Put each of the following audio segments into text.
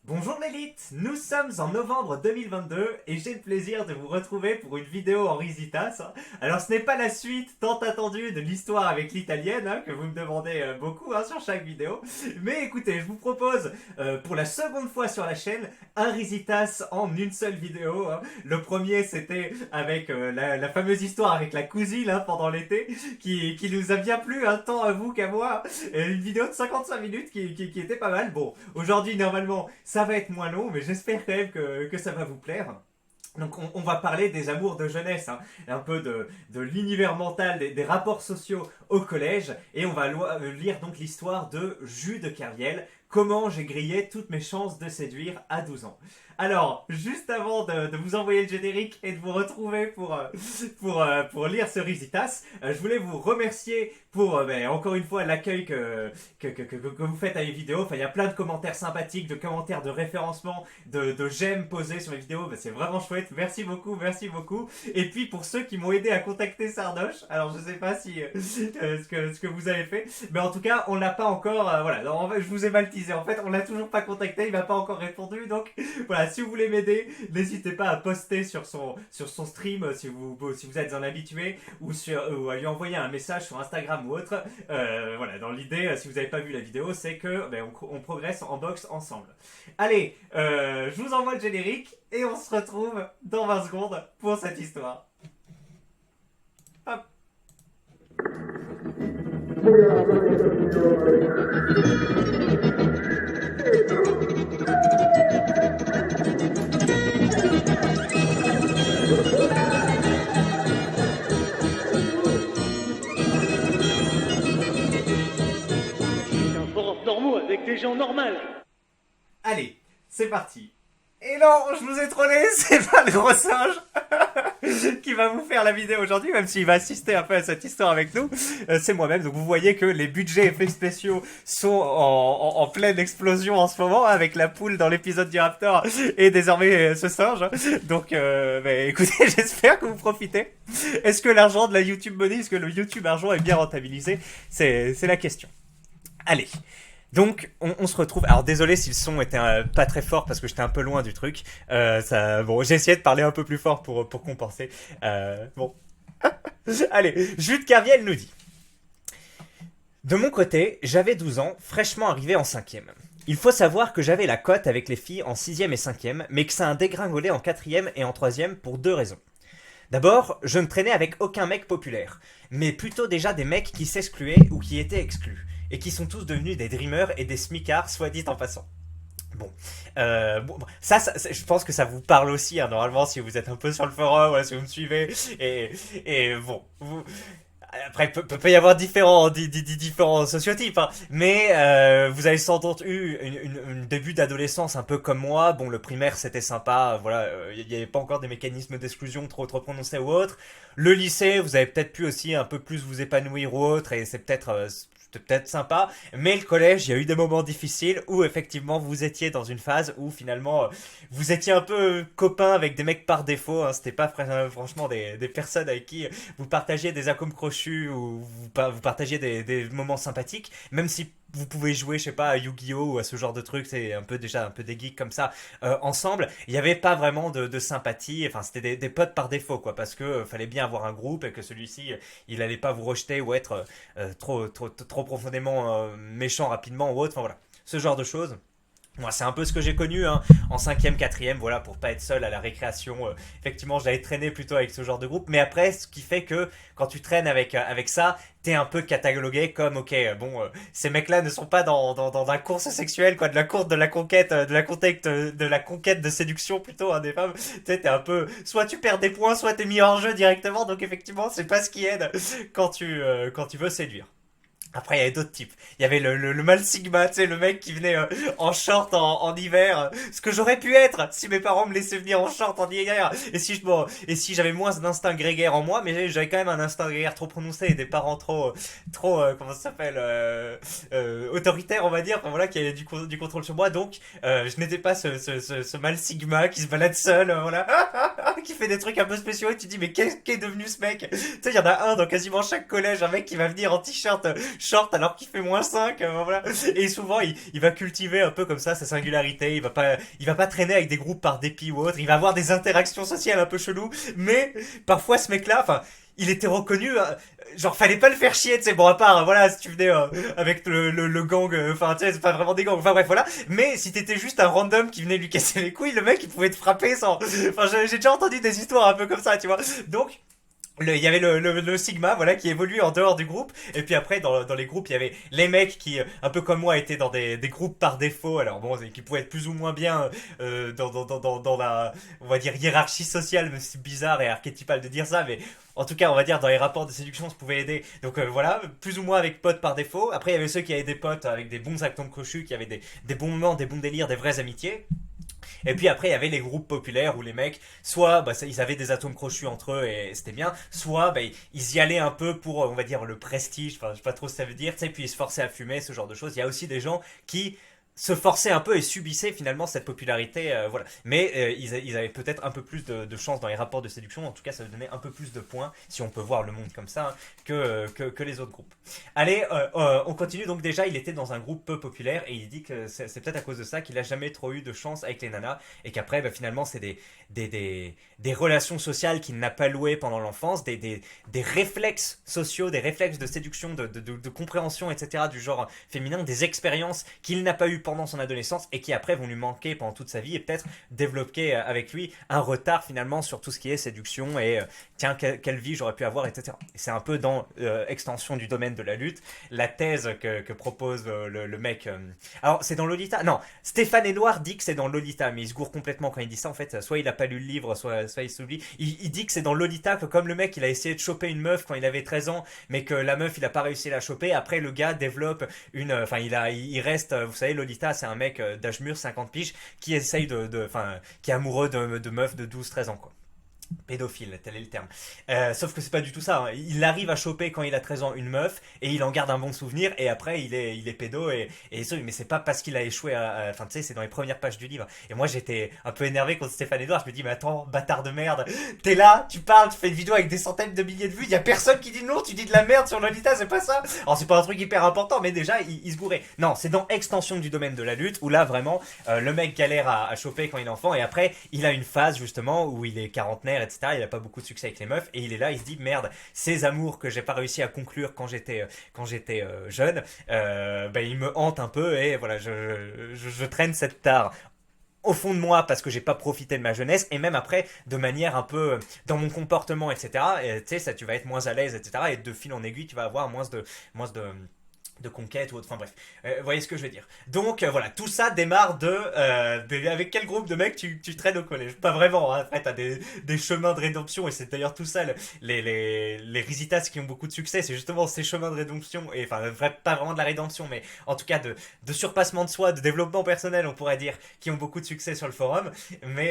Bonjour l'élite, nous sommes en novembre 2022 et j'ai le plaisir de vous retrouver pour une vidéo en Risitas. Alors ce n'est pas la suite tant attendue de l'histoire avec l'italienne que vous me demandez beaucoup sur chaque vidéo. Mais écoutez, je vous propose pour la seconde fois sur la chaîne un Risitas en une seule vidéo. Le premier c'était avec la fameuse histoire avec la cousine pendant l'été qui nous a bien plu tant à vous qu'à moi. Une vidéo de 55 minutes qui était pas mal. Bon, aujourd'hui normalement ça va être moins long, mais j'espère quand même que ça va vous plaire. Donc on va parler des amours de jeunesse, un peu de l'univers mental, des rapports sociaux au collège, et on va lire donc l'histoire de Jules Kerviel, comment j'ai grillé toutes mes chances de séduire à 12 ans. Alors, juste avant de vous envoyer le générique et de vous retrouver pour lire ce Risitas, je voulais vous remercier pour, encore une fois, l'accueil que vous faites à les vidéos. Enfin, il y a plein de commentaires sympathiques, de commentaires de référencement, de j'aime posés sur les vidéos. C'est vraiment chouette. Merci beaucoup, merci beaucoup. Et puis, pour ceux qui m'ont aidé à contacter Sardoche, alors je sais pas si ce que vous avez fait, mais en tout cas, on l'a pas encore, voilà, non, je vous ai mal teasé. En fait, on l'a toujours pas contacté, il m'a pas encore répondu, donc voilà, si vous voulez m'aider, n'hésitez pas à poster sur son stream si vous êtes un habitué ou à lui envoyer un message sur Instagram ou autre. Voilà, dans l'idée, si vous n'avez pas vu la vidéo, c'est que on progresse en boxe ensemble. Allez, je vous envoie le générique et on se retrouve dans 20 secondes pour cette histoire. Hop. Normaux avec des gens normaux. Allez, c'est parti. Et non, je vous ai trollé, c'est pas le gros singe qui va vous faire la vidéo aujourd'hui, même s'il va assister un peu à cette histoire avec nous. C'est moi-même, donc vous voyez que les budgets effets spéciaux sont en pleine explosion en ce moment, avec la poule dans l'épisode du Raptor et désormais ce singe. Donc écoutez, j'espère que vous profitez. Est-ce que l'argent de la YouTube Money, est-ce que le YouTube argent est bien rentabilisé? C'est la question. Allez. Donc, on se retrouve. Alors, désolé si le son était pas très fort parce que j'étais un peu loin du truc. Bon, j'ai essayé de parler un peu plus fort pour compenser. Bon. Allez, Jules Kerviel nous dit. De mon côté, j'avais 12 ans, fraîchement arrivé en 5e. Il faut savoir que j'avais la cote avec les filles en 6e et 5e, mais que ça a dégringolé en 4e et en 3e pour deux raisons. D'abord, je ne traînais avec aucun mec populaire, mais plutôt déjà des mecs qui s'excluaient ou qui étaient exclus, et qui sont tous devenus des dreamers et des smicards, soit dit en passant. Bon, ça, je pense que ça vous parle aussi, normalement, si vous êtes un peu sur le forum, voilà, si vous me suivez, et bon, après, peut y avoir différents sociotypes, mais vous avez sans doute eu une début d'adolescence un peu comme moi. Bon, le primaire c'était sympa, voilà, il n'y avait pas encore des mécanismes d'exclusion trop prononcés ou autres. Le lycée, vous avez peut-être pu aussi un peu plus vous épanouir ou autre, et c'était peut-être sympa, mais le collège, il y a eu des moments difficiles où effectivement vous étiez dans une phase où finalement vous étiez un peu copain avec des mecs par défaut, c'était pas franchement des personnes avec qui vous partagiez des acombes crochus ou vous partagiez des moments sympathiques, même si vous pouvez jouer, je sais pas, à Yu-Gi-Oh! Ou à ce genre de trucs, c'est un peu des geeks comme ça, ensemble. Il n'y avait pas vraiment de sympathie, enfin c'était des potes par défaut, quoi, parce que fallait bien avoir un groupe et que celui-ci, il allait pas vous rejeter ou être trop profondément méchant rapidement ou autre, enfin voilà, ce genre de choses. Moi, c'est un peu ce que j'ai connu en 5e, 4e, voilà, pour pas être seul à la récréation. Effectivement, j'allais traîner plutôt avec ce genre de groupe. Mais après, ce qui fait que quand tu traînes avec ça, t'es un peu catalogué comme, ok, ces mecs-là ne sont pas dans la course sexuelle, quoi, de la course de la conquête, de la conquête de séduction plutôt, des femmes. Tu sais, t'es un peu, soit tu perds des points, soit t'es mis hors jeu directement. Donc effectivement, c'est pas ce qui aide quand tu veux séduire. Après, il y avait d'autres types. Il y avait le mâle sigma, tu sais, le mec qui venait en short en hiver. Ce que j'aurais pu être si mes parents me laissaient venir en short en hiver. Et si j'avais moins d'instinct grégaire en moi, mais j'avais quand même un instinct grégaire trop prononcé et des parents trop, comment ça s'appelle, autoritaires, on va dire. Enfin, voilà, qui avaient du contrôle sur moi. Donc, je n'étais pas ce mâle sigma qui se balade seul, voilà. qui fait des trucs un peu spéciaux et tu te dis mais qu'est devenu ce mec? Tu sais, il y en a un dans quasiment chaque collège, un mec qui va venir en t-shirt short alors qu'il fait -5, voilà. Et souvent il va cultiver un peu comme ça sa singularité, il va pas traîner avec des groupes par dépit ou autre, il va avoir des interactions sociales un peu cheloues, mais parfois ce mec-là, enfin, il était reconnu, genre fallait pas le faire chier, tu sais, bon à part, voilà, si tu venais avec le gang, enfin tu sais, c'est pas vraiment des gangs, enfin bref, voilà, mais si t'étais juste un random qui venait lui casser les couilles, le mec il pouvait te frapper sans, enfin j'ai déjà entendu des histoires un peu comme ça, tu vois, donc il y avait le Sigma, voilà, qui évoluait en dehors du groupe. Et puis après, dans les groupes, il y avait les mecs qui, un peu comme moi, étaient dans des groupes par défaut. Alors bon, qui pouvaient être plus ou moins bien dans la, on va dire, hiérarchie sociale, même si c'est bizarre et archétypal de dire ça, mais en tout cas, on va dire, dans les rapports de séduction, ça pouvait aider. Donc voilà, plus ou moins avec potes par défaut. Après, il y avait ceux qui avaient des potes avec des bons atomes crochus, qui avaient des bons moments, des bons délires, des vraies amitiés. Et puis après, il y avait les groupes populaires où les mecs, soit ils avaient des atomes crochus entre eux et c'était bien, soit ils y allaient un peu pour, on va dire, le prestige, enfin, je sais pas trop ce que ça veut dire, tu sais, puis ils se forçaient à fumer, ce genre de choses. Il y a aussi des gens qui se forçaient un peu et subissaient finalement cette popularité, voilà. Mais ils avaient peut-être un peu plus de chance dans les rapports de séduction, en tout cas ça leur donnait un peu plus de points, si on peut voir le monde comme ça, hein, que les autres groupes. Allez, on continue, donc déjà il était dans un groupe peu populaire et il dit que c'est peut-être à cause de ça qu'il a jamais trop eu de chance avec les nanas et qu'après finalement c'est des relations sociales qu'il n'a pas louées pendant l'enfance, des réflexes sociaux, des réflexes de séduction, de compréhension, etc. du genre féminin, des expériences qu'il n'a pas eues pendant son adolescence et qui après vont lui manquer pendant toute sa vie et peut-être développer avec lui un retard finalement sur tout ce qui est séduction et tiens quelle vie j'aurais pu avoir, etc. Et c'est un peu dans extension du domaine de la lutte la thèse que propose le mec. Alors c'est dans Lolita, non, Stéphane Edouard dit que c'est dans Lolita, mais il se gourre complètement quand il dit ça en fait, soit il a pas lu le livre, soit il s'oublie. Il dit que c'est dans Lolita que comme le mec il a essayé de choper une meuf quand il avait 13 ans mais que la meuf il a pas réussi à la choper, après le gars développe enfin il reste, vous savez, Lolita c'est un mec d'âge mûr, 50 piges, qui essaye qui est amoureux de meufs de 12-13 ans, quoi. Pédophile, tel est le terme. Sauf que c'est pas du tout ça, hein. Il arrive à choper quand il a 13 ans une meuf et il en garde un bon souvenir et après il est pédo mais c'est pas parce qu'il a échoué enfin tu sais, c'est dans les premières pages du livre. Et moi j'étais un peu énervé contre Stéphane Edouard, je me dis mais attends, bâtard de merde, t'es là, tu parles, tu fais une vidéo avec des centaines de milliers de vues, y a personne qui dit non, tu dis de la merde sur Lolita, c'est pas ça. Alors c'est pas un truc hyper important, mais déjà il se gourait. Non, c'est dans extension du domaine de la lutte où là vraiment le mec galère à choper quand il est enfant et après il a une phase justement où il est quarantenaire, etc. Il a pas beaucoup de succès avec les meufs et il est là, il se dit merde, ces amours que j'ai pas réussi à conclure quand j'étais jeune, ils me hantent un peu et voilà, je traîne cette tare au fond de moi parce que j'ai pas profité de ma jeunesse et même après de manière un peu dans mon comportement, etc. Et tu sais, ça, tu vas être moins à l'aise, etc. Et de fil en aiguille tu vas avoir moins de conquête ou autre, enfin bref, vous voyez ce que je veux dire. Donc voilà, tout ça démarre avec quel groupe de mecs tu traînes au collège? Pas vraiment, hein. Après t'as des chemins de rédemption et c'est d'ailleurs tout ça, les Risitas qui ont beaucoup de succès, c'est justement ces chemins de rédemption, et enfin pas vraiment de la rédemption, mais en tout cas de surpassement de soi, de développement personnel on pourrait dire, qui ont beaucoup de succès sur le forum, mais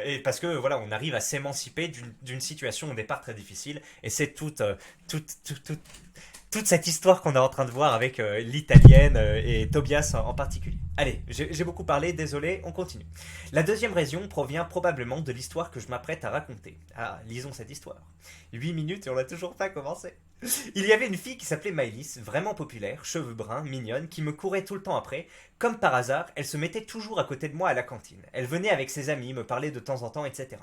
et parce que voilà, on arrive à s'émanciper d'une situation au départ très difficile, et c'est toute cette histoire qu'on est en train de voir avec l'italienne et Tobias en particulier. Allez, j'ai beaucoup parlé, désolé, on continue. La deuxième raison provient probablement de l'histoire que je m'apprête à raconter. Ah, lisons cette histoire. 8 minutes et on n'a toujours pas commencé. Il y avait une fille qui s'appelait Maëlys, vraiment populaire, cheveux bruns, mignonne, qui me courait tout le temps après. Comme par hasard, elle se mettait toujours à côté de moi à la cantine. Elle venait avec ses amis, me parlait de temps en temps, etc.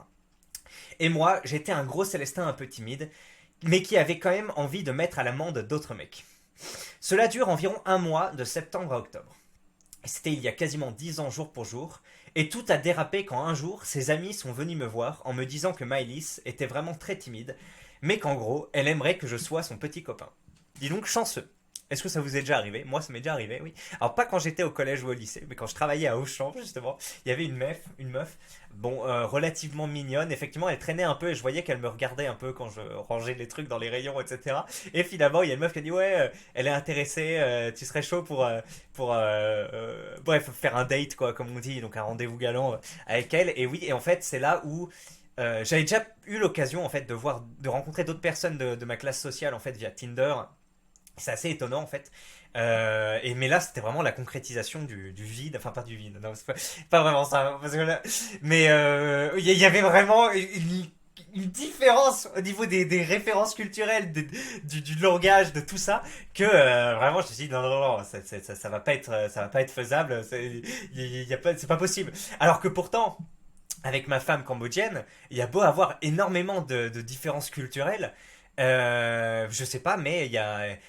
Et moi, j'étais un gros Célestin un peu timide, mais qui avait quand même envie de mettre à l'amende d'autres mecs. Cela dure environ un mois, de septembre à octobre. C'était il y a quasiment 10 ans jour pour jour, et tout a dérapé quand un jour, ses amis sont venus me voir en me disant que Maëlys était vraiment très timide, mais qu'en gros, elle aimerait que je sois son petit copain. Dis donc chanceux. Est-ce que ça vous est déjà arrivé? Moi, ça m'est déjà arrivé, oui. Alors, pas quand j'étais au collège ou au lycée, mais quand je travaillais à Auchan, justement, il y avait une meuf, bon, relativement mignonne. Effectivement, elle traînait un peu et je voyais qu'elle me regardait un peu quand je rangeais les trucs dans les rayons, etc. Et finalement, il y a une meuf qui a dit, ouais, elle est intéressée, tu serais chaud bref, faire un date, quoi, comme on dit, donc un rendez-vous galant avec elle. Et oui, et en fait, c'est là où j'avais déjà eu l'occasion, en fait, de rencontrer d'autres personnes de ma classe sociale, en fait, via Tinder. C'est assez étonnant en fait. Mais là, c'était vraiment la concrétisation du vide. Enfin, pas du vide. Non, c'est pas vraiment ça. Parce que là, mais y avait vraiment une différence au niveau des références culturelles, du langage, de tout ça, que vraiment, je me suis dit, non, non, non, ça va pas être faisable. C'est pas possible. Alors que pourtant, avec ma femme cambodgienne, il y a beau avoir énormément de différences culturelles. Je sais pas, mais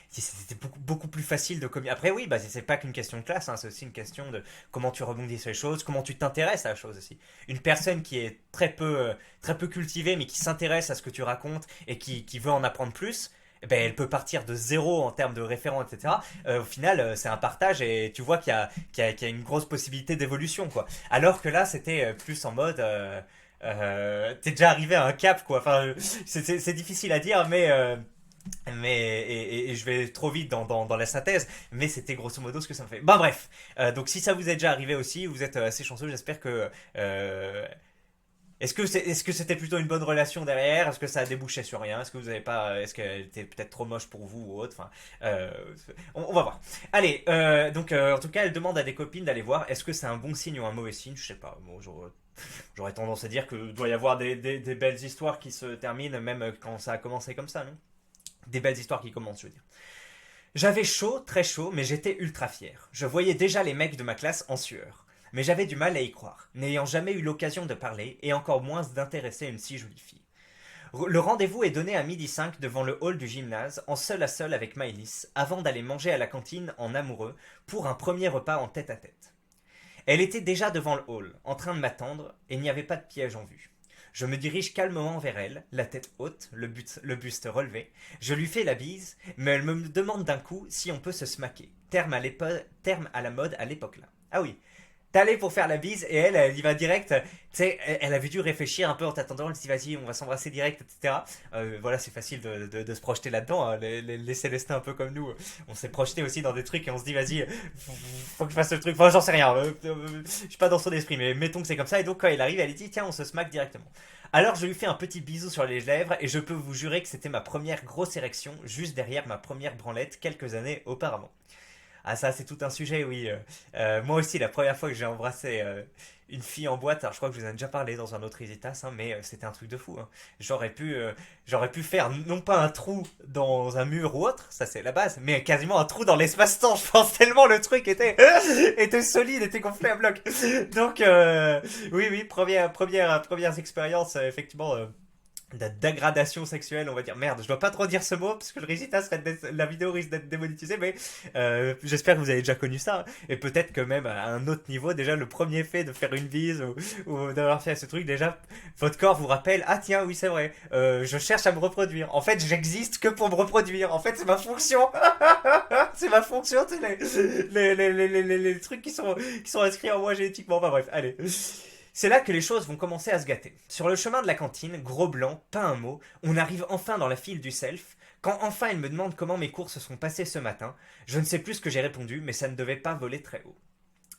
c'était beaucoup plus facile de communiquer. Après, oui, bah, c'est pas qu'une question de classe, hein, c'est aussi une question de comment tu rebondis sur les choses, comment tu t'intéresses à la chose aussi. Une personne qui est très peu cultivée, mais qui s'intéresse à ce que tu racontes et qui veut en apprendre plus, eh ben, elle peut partir de zéro en termes de référents, etc. Au final, c'est un partage et tu vois qu'il y a une grosse possibilité d'évolution, quoi. Alors que là, c'était plus en mode. T'es déjà arrivé à un cap, quoi. Enfin, c'est difficile à dire, et je vais trop vite dans la synthèse, mais c'était grosso modo ce que ça me fait. Bah bref, donc si ça vous est déjà arrivé aussi, vous êtes assez chanceux, j'espère que... est-ce que c'était plutôt une bonne relation derrière? Est-ce que ça a débouché sur rien? Est-ce que vous avez pas, est-ce qu'elle était peut-être trop moche pour vous ou autre? Enfin, euh, on va voir. Allez, en tout cas, elle demande à des copines d'aller voir. Est-ce que c'est un bon signe ou un mauvais signe? Je sais pas. Bon, j'aurais tendance à dire que doit y avoir des belles histoires qui se terminent, même quand ça a commencé comme ça, non? Des belles histoires qui commencent, je veux dire. J'avais chaud, très chaud, mais j'étais ultra fier. Je voyais déjà les mecs de ma classe en sueur. Mais j'avais du mal à y croire, n'ayant jamais eu l'occasion de parler, et encore moins d'intéresser une si jolie fille. Le rendez-vous est donné à 12h05 devant le hall du gymnase, en seul à seul avec Maëlys, avant d'aller manger à la cantine en amoureux, pour un premier repas en tête à tête. Elle était déjà devant le hall, en train de m'attendre, et il n'y avait pas de piège en vue. Je me dirige calmement vers elle, la tête haute, le buste relevé. Je lui fais la bise, mais elle me demande d'un coup si on peut se smaquer. Terme à la mode à l'époque là. Ah oui, t'es allé pour faire la bise et elle y va direct. Tu sais, elle avait dû réfléchir un peu en t'attendant. Elle se dit vas-y, on va s'embrasser direct, etc. Voilà, c'est facile de se projeter là-dedans, hein. Les Célestins un peu comme nous, on s'est projeté aussi dans des trucs et on se dit vas-y, faut que je fasse le truc. Enfin, j'en sais rien. Je suis pas dans son esprit, mais mettons que c'est comme ça. Et donc quand elle arrive, elle dit tiens, on se smack directement. Alors je lui fais un petit bisou sur les lèvres et je peux vous jurer que c'était ma première grosse érection juste derrière ma première branlette quelques années auparavant. Ah ça c'est tout un sujet, oui. Moi aussi la première fois que j'ai embrassé une fille en boîte, alors je crois que je vous en ai déjà parlé dans un autre Isitas, hein, mais c'était un truc de fou, hein. J'aurais pu, euh, j'aurais pu faire non pas un trou dans un mur ou autre, ça c'est la base, mais quasiment un trou dans l'espace-temps, je pense tellement le truc était solide, était gonflé à bloc. Donc oui, premières expériences, effectivement. De dégradation sexuelle, on va dire. Merde, je dois pas trop dire ce mot parce que la vidéo risque d'être démonétisée, mais j'espère que vous avez déjà connu ça. Et peut-être que même à un autre niveau, déjà le premier fait de faire une bise ou d'avoir fait ce truc, déjà votre corps vous rappelle ah tiens oui c'est vrai, je cherche à me reproduire. En fait, j'existe que pour me reproduire. En fait, c'est ma fonction. C'est ma fonction, c'est les trucs qui sont inscrits en moi génétiquement. Enfin bref, allez. C'est là que les choses vont commencer à se gâter. Sur le chemin de la cantine, gros blanc, pas un mot, on arrive enfin dans la file du self. Quand enfin il me demande comment mes cours se sont passés ce matin, je ne sais plus ce que j'ai répondu, mais ça ne devait pas voler très haut.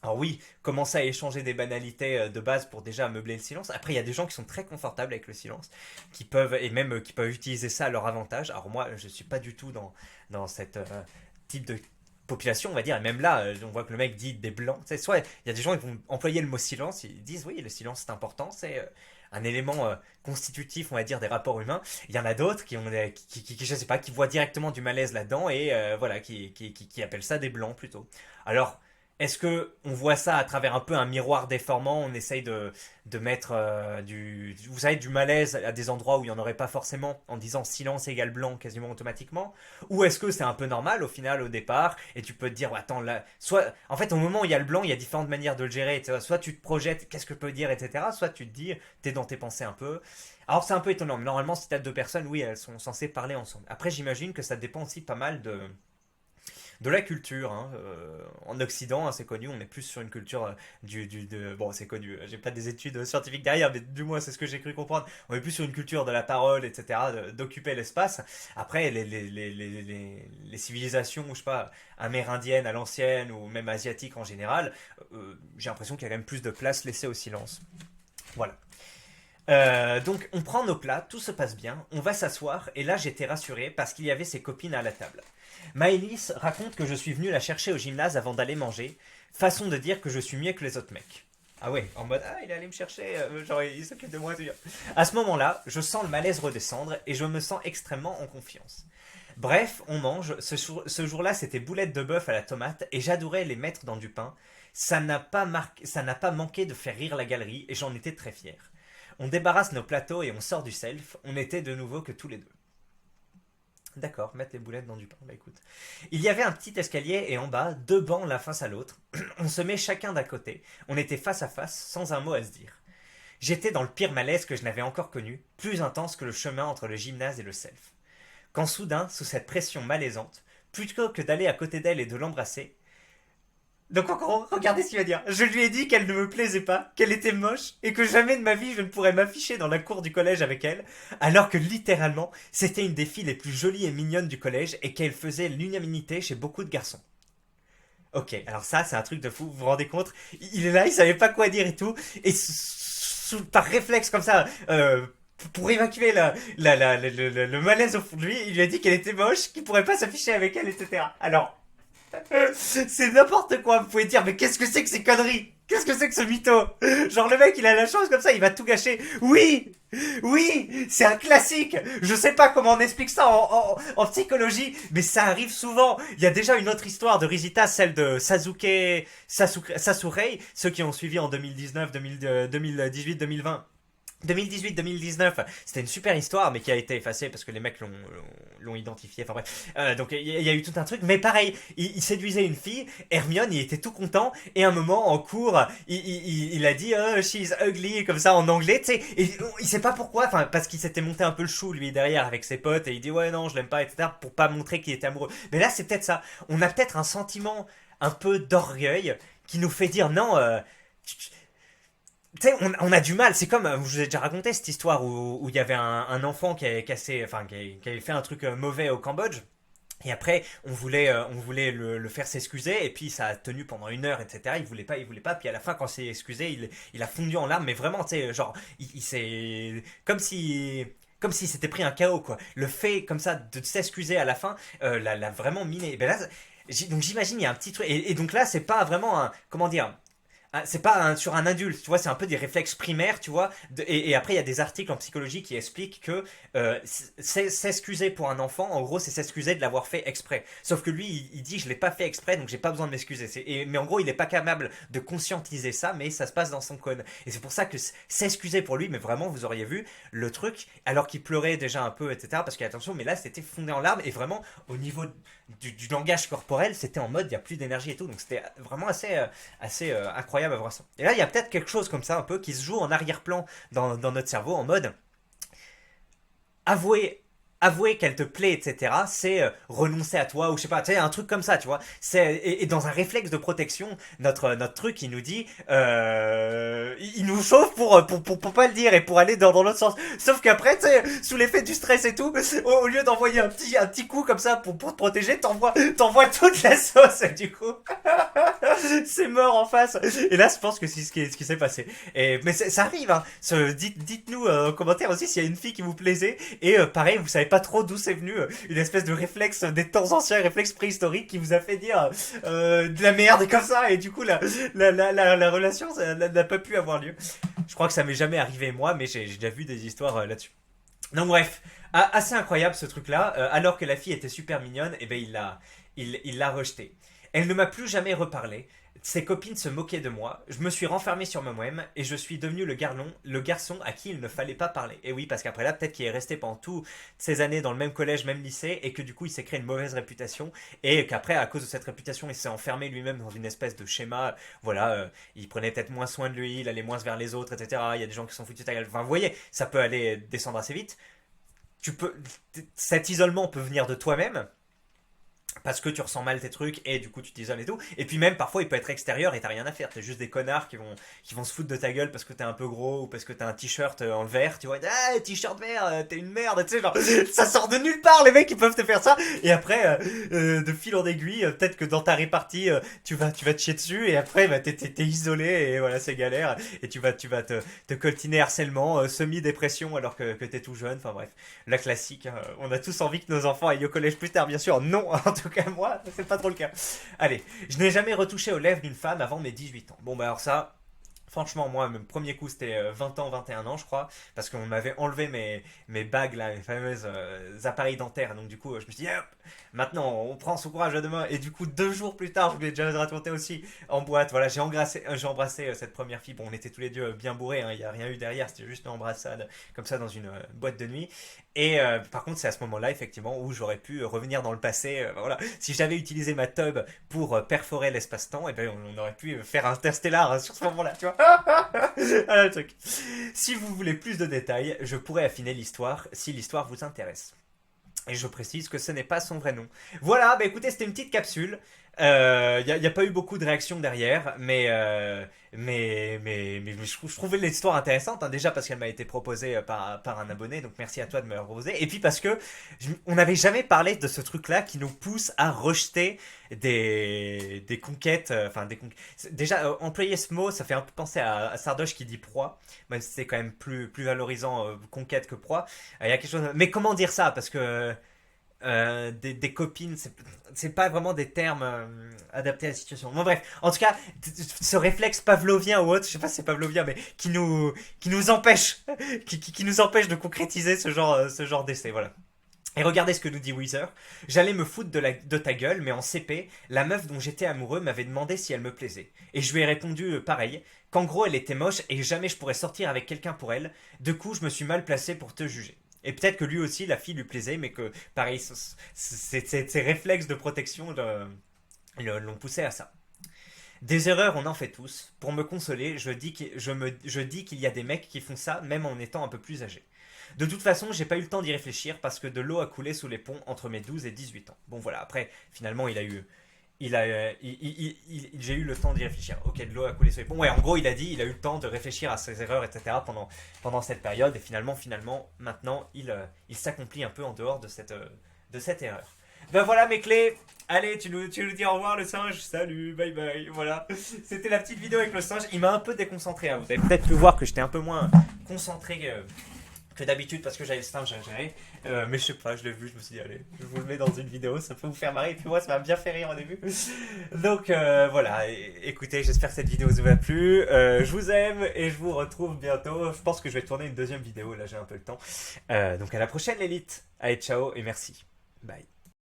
Alors oui, commencer à échanger des banalités de base pour déjà meubler le silence. Après, il y a des gens qui sont très confortables avec le silence, qui peuvent, et même qui peuvent utiliser ça à leur avantage. Alors moi, je ne suis pas du tout dans cette type de population, on va dire. Et même là, on voit que le mec dit des blancs. Tu sais, soit il y a des gens qui vont employer le mot silence, ils disent oui, le silence c'est important, c'est un élément constitutif, on va dire, des rapports humains. Il y en a d'autres qui ont, je sais pas, qui voient directement du malaise là-dedans et voilà, qui appellent ça des blancs plutôt. Alors, est-ce que on voit ça à travers un peu un miroir déformant? On essaye de mettre vous savez, du malaise à des endroits où il n'y en aurait pas forcément en disant silence égale blanc quasiment automatiquement? Ou est-ce que c'est un peu normal au final au départ et tu peux te dire attends là, soit en fait au moment où il y a le blanc il y a différentes manières de le gérer, tu vois. Soit tu te projettes qu'est-ce que je peux dire, etc. Soit tu te dis t'es dans tes pensées un peu. Alors c'est un peu étonnant, mais normalement si t'as deux personnes, oui, elles sont censées parler ensemble. Après j'imagine que ça dépend aussi pas mal de la culture, hein. En Occident, hein, c'est connu, on est plus sur une culture bon, c'est connu, j'ai pas des études scientifiques derrière, mais du moins c'est ce que j'ai cru comprendre. On est plus sur une culture de la parole, etc., d'occuper l'espace. Après, les civilisations, je sais pas, amérindiennes à l'ancienne ou même asiatiques en général, j'ai l'impression qu'il y a quand même plus de place laissée au silence. Voilà. Donc on prend nos plats, tout se passe bien, on va s'asseoir, et là j'étais rassuré parce qu'il y avait ses copines à la table. Maëlys raconte que je suis venu la chercher au gymnase avant d'aller manger, façon de dire que je suis mieux que les autres mecs. Ah ouais, en mode, ah il est allé me chercher, genre il s'occupe de moi, tout bien. À ce moment-là, je sens le malaise redescendre et je me sens extrêmement en confiance. Bref, on mange, ce jour-là c'était boulettes de bœuf à la tomate et j'adorais les mettre dans du pain. Ça n'a pas manqué de faire rire la galerie et j'en étais très fier. On débarrasse nos plateaux et on sort du self. On était de nouveau que tous les deux. D'accord, mettre les boulettes dans du pain. Bah écoute. Il y avait un petit escalier et en bas, deux bancs l'un face à l'autre. On se met chacun d'un côté. On était face à face, sans un mot à se dire. J'étais dans le pire malaise que je n'avais encore connu, plus intense que le chemin entre le gymnase et le self. Quand soudain, sous cette pression malaisante, plutôt que d'aller à côté d'elle et de l'embrasser, donc en gros, regardez ce qu'il va dire. Je lui ai dit qu'elle ne me plaisait pas, qu'elle était moche, et que jamais de ma vie je ne pourrais m'afficher dans la cour du collège avec elle, alors que littéralement, c'était une des filles les plus jolies et mignonnes du collège et qu'elle faisait l'unanimité chez beaucoup de garçons. Ok, alors ça, c'est un truc de fou, vous vous rendez compte? Il est là, il savait pas quoi dire et tout, et par réflexe comme ça, pour évacuer le malaise au fond de lui, il lui a dit qu'elle était moche, qu'il pourrait pas s'afficher avec elle, etc. Alors, c'est n'importe quoi, vous pouvez dire, mais qu'est-ce que c'est que ces conneries? Qu'est-ce que c'est que ce mytho? Genre le mec il a la chance comme ça, il va tout gâcher. Oui, oui, c'est un classique. Je sais pas comment on explique ça en psychologie, mais ça arrive souvent. Il y a déjà une autre histoire de Rizita, celle de Sasurei, ceux qui ont suivi en 2019, 2018, 2020. 2018-2019, c'était une super histoire, mais qui a été effacée parce que les mecs l'ont identifié. Enfin bref, donc il y a eu tout un truc. Mais pareil, il séduisait une fille. Hermione, il était tout content. Et à un moment en cours, il a dit she's ugly comme ça en anglais, tu sais. Et il sait pas pourquoi, enfin parce qu'il s'était monté un peu le chou lui derrière avec ses potes et il dit ouais non je l'aime pas etc pour pas montrer qu'il était amoureux. Mais là c'est peut-être ça. On a peut-être un sentiment un peu d'orgueil qui nous fait dire non. Tu sais, on a du mal. C'est comme, je vous ai déjà raconté cette histoire où il y avait un enfant qui avait cassé, enfin, qui avait fait un truc mauvais au Cambodge. Et après, on voulait le faire s'excuser, et puis ça a tenu pendant une heure, etc. Il voulait pas. Puis à la fin, quand s'est excusé, il a fondu en larmes. Mais vraiment, tu sais, genre, il s'est, comme s'il s'était pris un KO, quoi. Le fait comme ça de s'excuser à la fin, l'a vraiment miné. Et ben là, donc j'imagine il y a un petit truc. Et donc là, c'est pas vraiment un, comment dire, c'est pas sur un adulte, tu vois, c'est un peu des réflexes primaires, tu vois. Et après, il y a des articles en psychologie qui expliquent que s'excuser pour un enfant, en gros, c'est s'excuser de l'avoir fait exprès. Sauf que lui, il dit, je l'ai pas fait exprès, donc j'ai pas besoin de m'excuser. Mais en gros, il est pas capable de conscientiser ça, mais ça se passe dans son cône. Et c'est pour ça que s'excuser pour lui, mais vraiment, vous auriez vu le truc, alors qu'il pleurait déjà un peu, etc. Parce qu'attention, mais là, c'était fondé en larmes, et vraiment, au niveau du langage corporel, c'était en mode, il y a plus d'énergie et tout. Donc c'était vraiment assez incroyable à voir ça. Et là, il y a peut-être quelque chose comme ça, un peu, qui se joue en arrière-plan dans notre cerveau, en mode avouer avouer qu'elle te plaît, etc., c'est renoncer à toi, ou je sais pas, tu sais, un truc comme ça, tu vois. Et dans un réflexe de protection, notre truc, il nous dit, il nous chauffe pour pas le dire et pour aller dans l'autre sens. Sauf qu'après, tu sais, sous l'effet du stress et tout, au lieu d'envoyer un petit coup comme ça pour te protéger, t'envoies toute la sauce, du coup. C'est mort en face. Et là, je pense que c'est ce qui s'est passé. Mais ça arrive, hein. Dites-nous en commentaire aussi s'il y a une fille qui vous plaisait. Et pareil, vous savez pas trop d'où c'est venu. Une espèce de réflexe des temps anciens, réflexe préhistorique qui vous a fait dire de la merde comme ça. Et du coup, la relation n'a pas pu avoir lieu. Je crois que ça m'est jamais arrivé moi, mais j'ai déjà vu des histoires là-dessus. Donc bref, assez incroyable ce truc-là. Alors que la fille était super mignonne, et ben il l'a rejetée. Elle ne m'a plus jamais reparlé. Ses copines se moquaient de moi. Je me suis renfermé sur moi-même et je suis devenu le garçon à qui il ne fallait pas parler. Et oui, parce qu'après là, peut-être qu'il est resté pendant toutes ces années dans le même collège, même lycée, et que du coup, il s'est créé une mauvaise réputation. Et qu'après, à cause de cette réputation, il s'est enfermé lui-même dans une espèce de schéma. Voilà, il prenait peut-être moins soin de lui, il allait moins vers les autres, etc. Il y a des gens qui sont foutus de ta gueule. Enfin, vous voyez, ça peut aller descendre assez vite. Cet isolement peut venir de toi-même. parce que tu ressens mal tes trucs et du coup tu t'isoles et tout. Et puis même parfois il peut être extérieur et t'as rien à faire. T'es juste des connards qui vont se foutre de ta gueule parce que t'es un peu gros ou parce que t'as un t-shirt en vert. Tu vois, ah, t-shirt vert, t'es une merde. Tu sais, genre, ça sort de nulle part, les mecs, ils peuvent te faire ça. Et après, de fil en aiguille, peut-être que dans ta répartie, tu vas te chier dessus et après, bah, t'es isolé et voilà, c'est galère. Et tu vas te coltiner harcèlement, semi-dépression alors que t'es tout jeune. Enfin bref, la classique. Hein. On a tous envie que nos enfants aillent au collège plus tard, bien sûr. Non, en tout cas, moi, c'est pas trop le cas. Allez, je n'ai jamais retouché aux lèvres d'une femme avant mes 18 ans. Bon, bah alors ça, franchement, moi, mon premier coup, c'était 20 ans, 21 ans, je crois, parce qu'on m'avait enlevé mes bagues, là, mes fameuses appareils dentaires. Donc, du coup, je me suis dit, hop, maintenant, on prend son courage à deux mains. Et du coup, 2 jours plus tard, je voulais déjà raconter aussi en boîte. Voilà, j'ai embrassé cette première fille. Bon, on était tous les deux bien bourrés, hein, il n'y a rien eu derrière, c'était juste une embrassade, comme ça, dans une boîte de nuit. Et par contre, c'est à ce moment-là, effectivement, où j'aurais pu revenir dans le passé. Voilà, si j'avais utilisé ma tub pour perforer l'espace-temps, et ben on aurait pu faire Interstellar hein, sur ce moment-là, tu vois. Voilà le truc. Si vous voulez plus de détails, je pourrais affiner l'histoire si l'histoire vous intéresse. Et je précise que ce n'est pas son vrai nom. Voilà, bah écoutez, c'était une petite capsule. Y a pas eu beaucoup de réactions derrière, mais je trouvais l'histoire intéressante, hein, déjà parce qu'elle m'a été proposée par un abonné, donc merci à toi de me la proposer, et puis parce que on n'avait jamais parlé de ce truc-là qui nous pousse à rejeter des conquêtes, déjà, employer ce mot, ça fait un peu penser à Sardoche qui dit proie, même si c'est quand même plus valorisant conquête que proie. Il y a quelque chose, mais comment dire ça? Parce que des copines, c'est pas vraiment des termes adaptés à la situation. Bon bref, en tout cas, ce réflexe pavlovien ou autre, je sais pas si c'est pavlovien, mais qui nous empêche, qui nous empêche de concrétiser ce genre d'essai, voilà. Et regardez ce que nous dit Weezer. J'allais me foutre de ta gueule, mais en CP, la meuf dont j'étais amoureux m'avait demandé si elle me plaisait. Et je lui ai répondu pareil, qu'en gros elle était moche et jamais je pourrais sortir avec quelqu'un pour elle. Du coup, je me suis mal placé pour te juger. Et peut-être que lui aussi, la fille lui plaisait, mais que, pareil, ses réflexes de protection l'ont poussé à ça. Des erreurs, on en fait tous. Pour me consoler, je dis qu'il y a des mecs qui font ça, même en étant un peu plus âgés. De toute façon, j'ai pas eu le temps d'y réfléchir parce que de l'eau a coulé sous les ponts entre mes 12 et 18 ans. Bon voilà, après, finalement, j'ai eu le temps d'y réfléchir. Ok, de l'eau a coulé sous les ponts. Ouais, en gros, il a eu le temps de réfléchir à ses erreurs, etc. pendant cette période. Et finalement, maintenant, il s'accomplit un peu en dehors de cette erreur. Ben voilà mes clés. Allez, tu nous dis au revoir le singe. Salut, bye bye. Voilà. C'était la petite vidéo avec le singe. Il m'a un peu déconcentré. Hein. Vous avez peut-être pu voir que j'étais un peu moins concentré que d'habitude parce que j'avais le singe à gérer. Mais je sais pas, je l'ai vu, je me suis dit, allez, je vous le mets dans une vidéo, ça peut vous faire marrer. Et puis moi, ça m'a bien fait rire au début. Donc voilà, écoutez, j'espère que cette vidéo vous a plu. Je vous aime et je vous retrouve bientôt. Je pense que je vais tourner une deuxième vidéo, là j'ai un peu le temps. Donc à la prochaine, l'élite. Allez, ciao et merci. Bye.